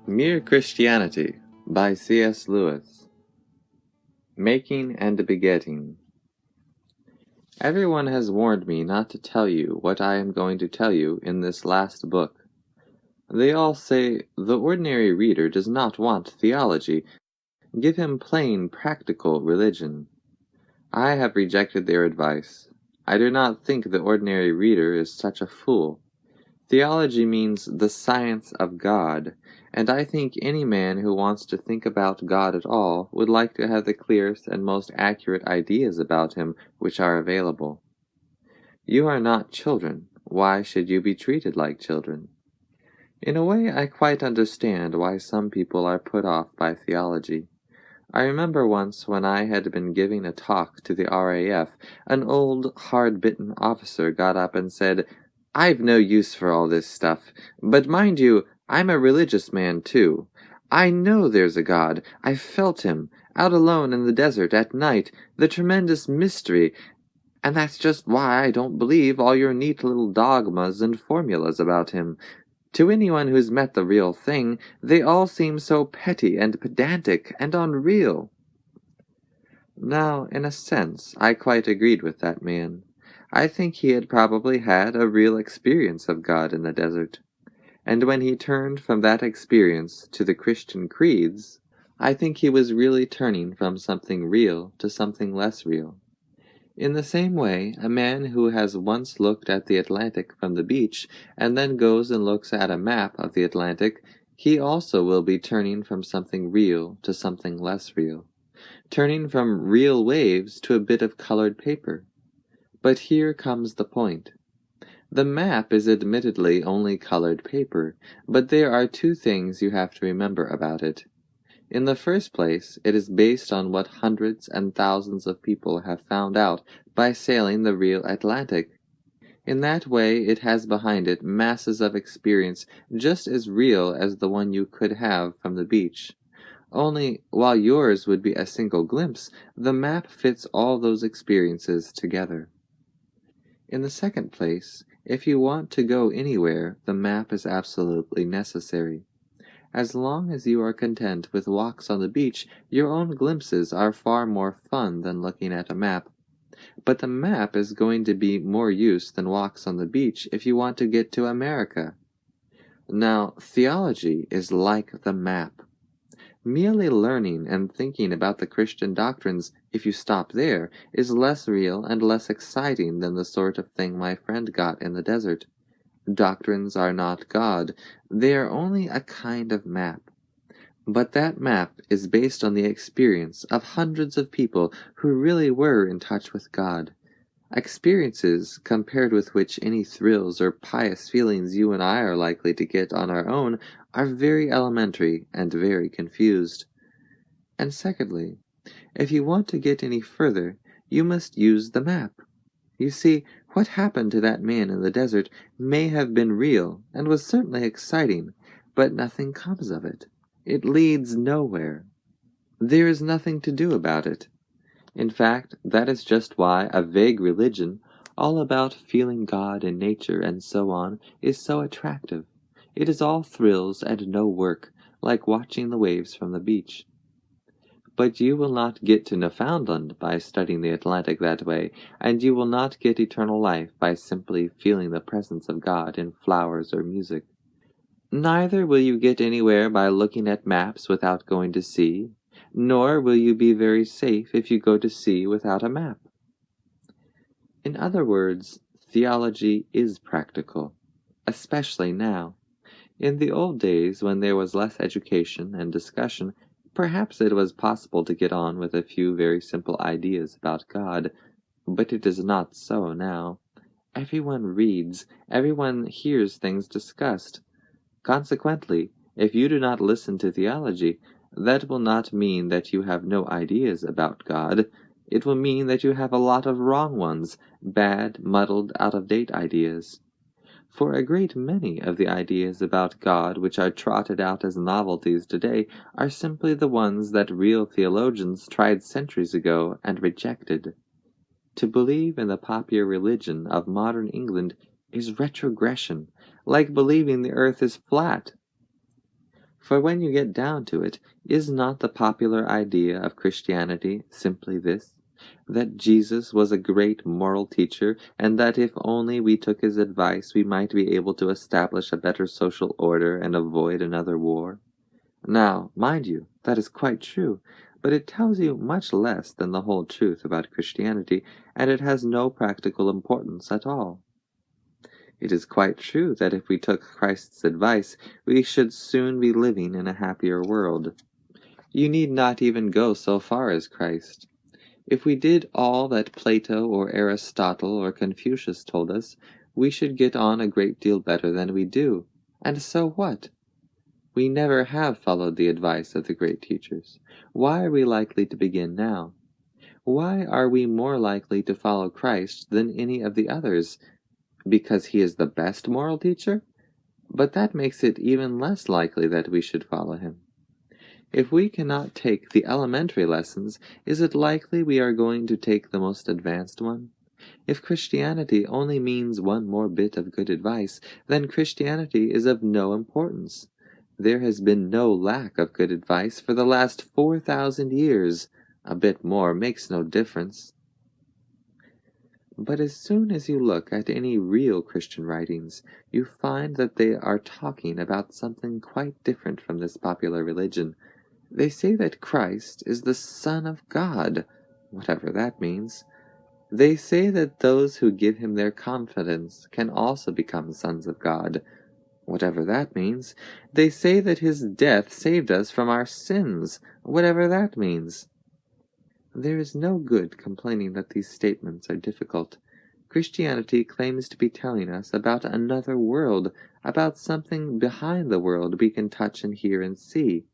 Mere Christianity by C.S. Lewis. Making and Begetting. Everyone has warned me not to tell you what I am going to tell you in this last book. They all say, the ordinary reader does not want theology. Give him plain, practical religion. I have rejected their advice. I do not think the ordinary reader is such a fool. Theology means the science of God, and I think any man who wants to think about God at all would like to have the clearest and most accurate ideas about him which are available. You are not children. Why should you be treated like children? In a way, I quite understand why some people are put off by theology. I remember once when I had been giving a talk to the RAF, an old, hard-bitten officer got up and said, "I've no use for all this stuff, but mind you, I'm a religious man too. I know there's a God. I've felt him, out alone in the desert at night, the tremendous mystery, and that's just why I don't believe all your neat little dogmas and formulas about him. To anyone who's met the real thing, they all seem so petty and pedantic and unreal." Now, in a sense, I quite agreed with that man. I think he had probably had a real experience of God in the desert. And when he turned from that experience to the Christian creeds, I think he was really turning from something real to something less real. In the same way, a man who has once looked at the Atlantic from the beach, and then goes and looks at a map of the Atlantic, he also will be turning from something real to something less real, turning from real waves to a bit of colored paper. But here comes the point. The map is admittedly only colored paper, but there are two things you have to remember about it. In the first place, it is based on what hundreds and thousands of people have found out by sailing the real Atlantic. In that way, it has behind it masses of experience just as real as the one you could have from the beach. Only, while yours would be a single glimpse, the map fits all those experiences together. In the second place, if you want to go anywhere, the map is absolutely necessary. As long as you are content with walks on the beach, your own glimpses are far more fun than looking at a map. But the map is going to be more use than walks on the beach if you want to get to America. Now, theology is like the map. Merely learning and thinking about the Christian doctrines, if you stop there, is less real and less exciting than the sort of thing my friend got in the desert. Doctrines are not God, they are only a kind of map. But that map is based on the experience of hundreds of people who really were in touch with God. Experiences compared with which any thrills or pious feelings you and I are likely to get on our own are very elementary and very confused. And secondly, if you want to get any further, you must use the map. You see, what happened to that man in the desert may have been real and was certainly exciting, but nothing comes of it. It leads nowhere. There is nothing to do about it. In fact, that is just why a vague religion, all about feeling God and nature and so on, is so attractive. It is all thrills and no work, like watching the waves from the beach. But you will not get to Newfoundland by studying the Atlantic that way, and you will not get eternal life by simply feeling the presence of God in flowers or music. Neither will you get anywhere by looking at maps without going to sea, nor will you be very safe if you go to sea without a map. In other words, theology is practical, especially now. In the old days, when there was less education and discussion, perhaps it was possible to get on with a few very simple ideas about God, but it is not so now. Everyone reads, everyone hears things discussed. Consequently, if you do not listen to theology, that will not mean that you have no ideas about God. It will mean that you have a lot of wrong ones, bad, muddled, out-of-date ideas. For a great many of the ideas about God which are trotted out as novelties today are simply the ones that real theologians tried centuries ago and rejected. To believe in the popular religion of modern England is retrogression, like believing the earth is flat. For when you get down to it, is not the popular idea of Christianity simply this? That Jesus was a great moral teacher, and that if only we took his advice we might be able to establish a better social order and avoid another war? Now, mind you, that is quite true, but it tells you much less than the whole truth about Christianity, and it has no practical importance at all. It is quite true that if we took Christ's advice, we should soon be living in a happier world. You need not even go so far as Christ. If we did all that Plato or Aristotle or Confucius told us, we should get on a great deal better than we do. And so what? We never have followed the advice of the great teachers. Why are we likely to begin now? Why are we more likely to follow Christ than any of the others? Because he is the best moral teacher? But that makes it even less likely that we should follow him. If we cannot take the elementary lessons, is it likely we are going to take the most advanced one? If Christianity only means one more bit of good advice, then Christianity is of no importance. There has been no lack of good advice for the last 4,000 years. A bit more makes no difference. But as soon as you look at any real Christian writings, you find that they are talking about something quite different from this popular religion. They say that Christ is the Son of God, whatever that means. They say that those who give him their confidence can also become sons of God, whatever that means. They say that his death saved us from our sins, whatever that means. There is no good complaining that these statements are difficult. Christianity claims to be telling us about another world, about something behind the world we can touch and hear and see.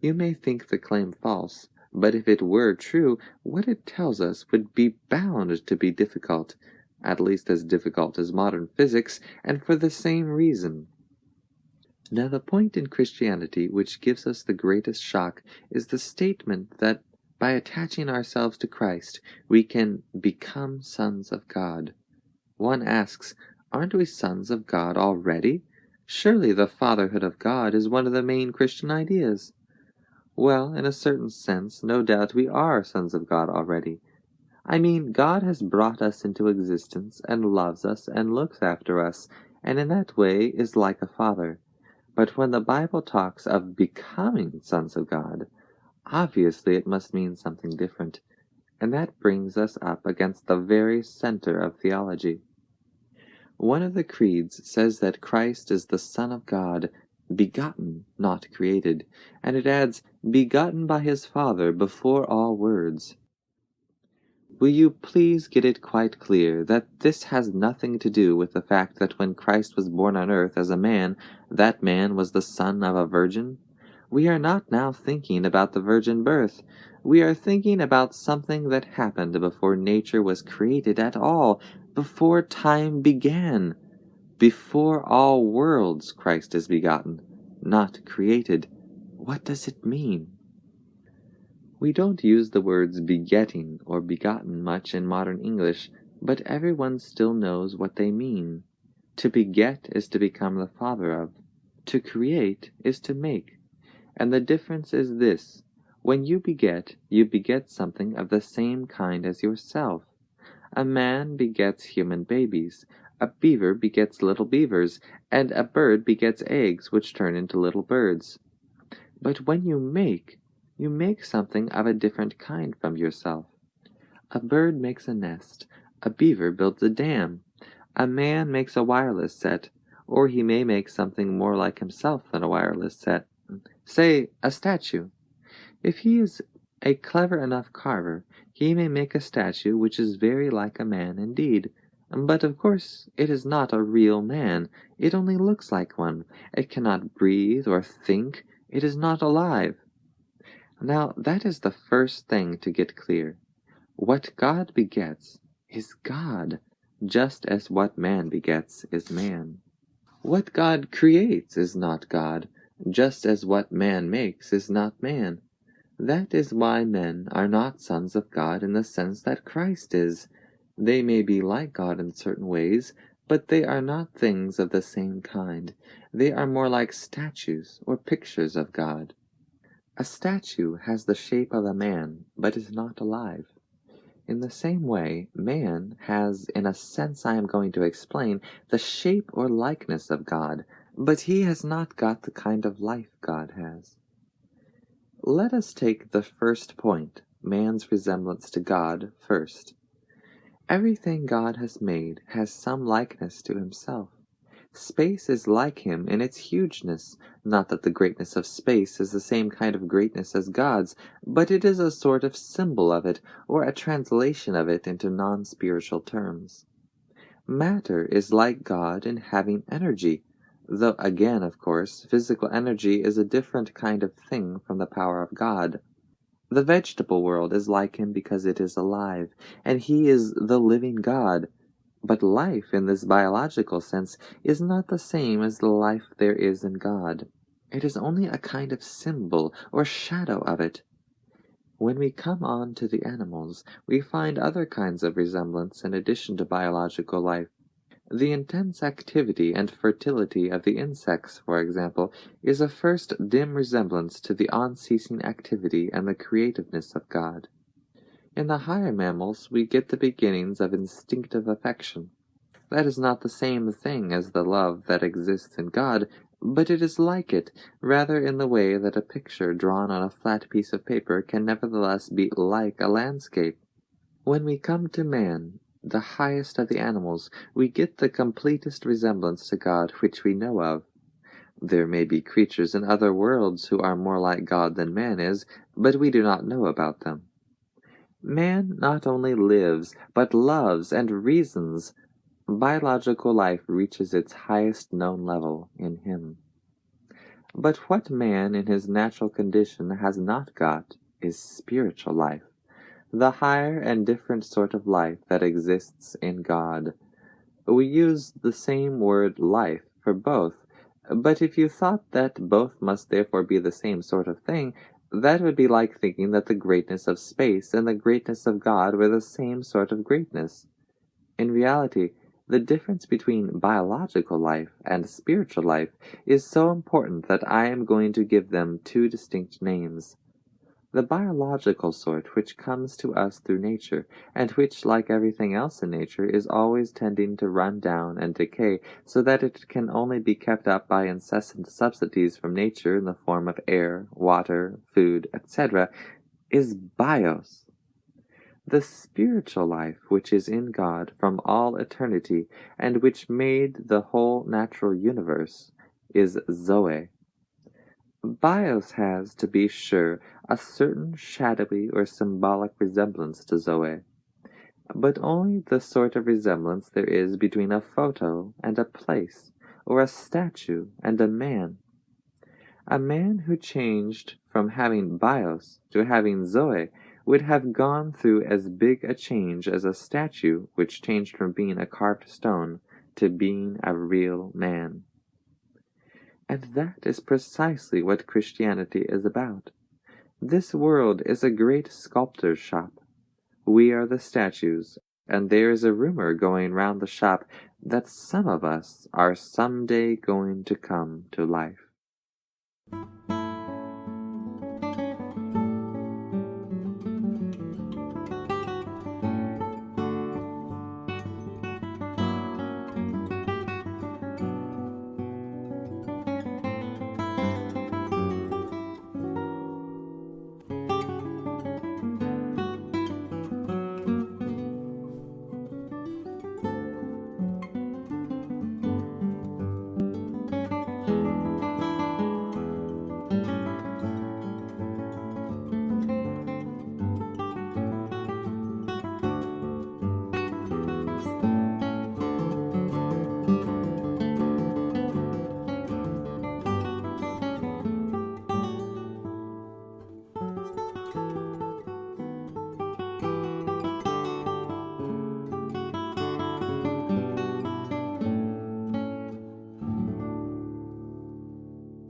You may think the claim false, but if it were true, what it tells us would be bound to be difficult, at least as difficult as modern physics, and for the same reason. Now the point in Christianity which gives us the greatest shock is the statement that by attaching ourselves to Christ, we can become sons of God. One asks, aren't we sons of God already? Surely the fatherhood of God is one of the main Christian ideas. Well, in a certain sense, no doubt we are sons of God already. I mean, God has brought us into existence and loves us and looks after us, and in that way is like a father. But when the Bible talks of becoming sons of God, obviously it must mean something different, and that brings us up against the very center of theology. One of the creeds says that Christ is the Son of God, begotten, not created, and it adds, begotten by his Father before all words. Will you please get it quite clear that this has nothing to do with the fact that when Christ was born on earth as a man, that man was the son of a virgin? We are not now thinking about the virgin birth. We are thinking about something that happened before nature was created at all, before time began. Before all worlds Christ is begotten, not created. What does it mean? We don't use the words begetting or begotten much in modern English, but everyone still knows what they mean. To beget is to become the father of. To create is to make. And the difference is this: when you beget something of the same kind as yourself. A man begets human babies, a beaver begets little beavers, and a bird begets eggs which turn into little birds. But when you make something of a different kind from yourself. A bird makes a nest, a beaver builds a dam, a man makes a wireless set, or he may make something more like himself than a wireless set. Say, a statue. If he is a clever enough carver, he may make a statue which is very like a man indeed. But of course it is not a real man. It only looks like one. It cannot breathe or think. It is not alive. Now that is the first thing to get clear. What God begets is God, just as what man begets is man. What God creates is not God, just as what man makes is not man. That is why men are not sons of God in the sense that Christ is. They may be like God in certain ways, But they are not things of the same kind. They are more like statues or pictures of God. A statue has the shape of a man, but is not alive. In the same way, man has, in a sense I am going to explain, the shape or likeness of God, but he has not got the kind of life God has. Let us take the first point, man's resemblance to God, first. Everything God has made has some likeness to himself. Space is like him in its hugeness, not that the greatness of space is the same kind of greatness as God's, but it is a sort of symbol of it, or a translation of it into non-spiritual terms. Matter is like God in having energy, though again, of course, physical energy is a different kind of thing from the power of God. The vegetable world is like him because it is alive, and he is the living God. But life, in this biological sense, is not the same as the life there is in God. It is only a kind of symbol or shadow of it. When we come on to the animals, we find other kinds of resemblance in addition to biological life. The intense activity and fertility of the insects, for example, is a first dim resemblance to the unceasing activity and the creativeness of God. In the higher mammals, we get the beginnings of instinctive affection. That is not the same thing as the love that exists in God, but it is like it, rather in the way that a picture drawn on a flat piece of paper can nevertheless be like a landscape. When we come to man, the highest of the animals, we get the completest resemblance to God which we know of. There may be creatures in other worlds who are more like God than man is, but we do not know about them. Man not only lives, but loves and reasons. Biological life reaches its highest known level in him. But what man in his natural condition has not got is spiritual life, the higher and different sort of life that exists in God. We use the same word life for both, but if you thought that both must therefore be the same sort of thing, that would be like thinking that the greatness of space and the greatness of God were the same sort of greatness. In reality, the difference between biological life and spiritual life is so important that I am going to give them two distinct names. The biological sort which comes to us through nature, and which, like everything else in nature, is always tending to run down and decay, so that it can only be kept up by incessant subsidies from nature in the form of air, water, food, etc., is bios. The spiritual life which is in God from all eternity, and which made the whole natural universe, is Zoe. Bios has, to be sure, a certain shadowy or symbolic resemblance to Zoe, but only the sort of resemblance there is between a photo and a place, or a statue and a man. A man who changed from having Bios to having Zoe would have gone through as big a change as a statue which changed from being a carved stone to being a real man. And that is precisely what Christianity is about. This world is a great sculptor's shop. We are the statues, and there is a rumor going round the shop that some of us are some day going to come to life.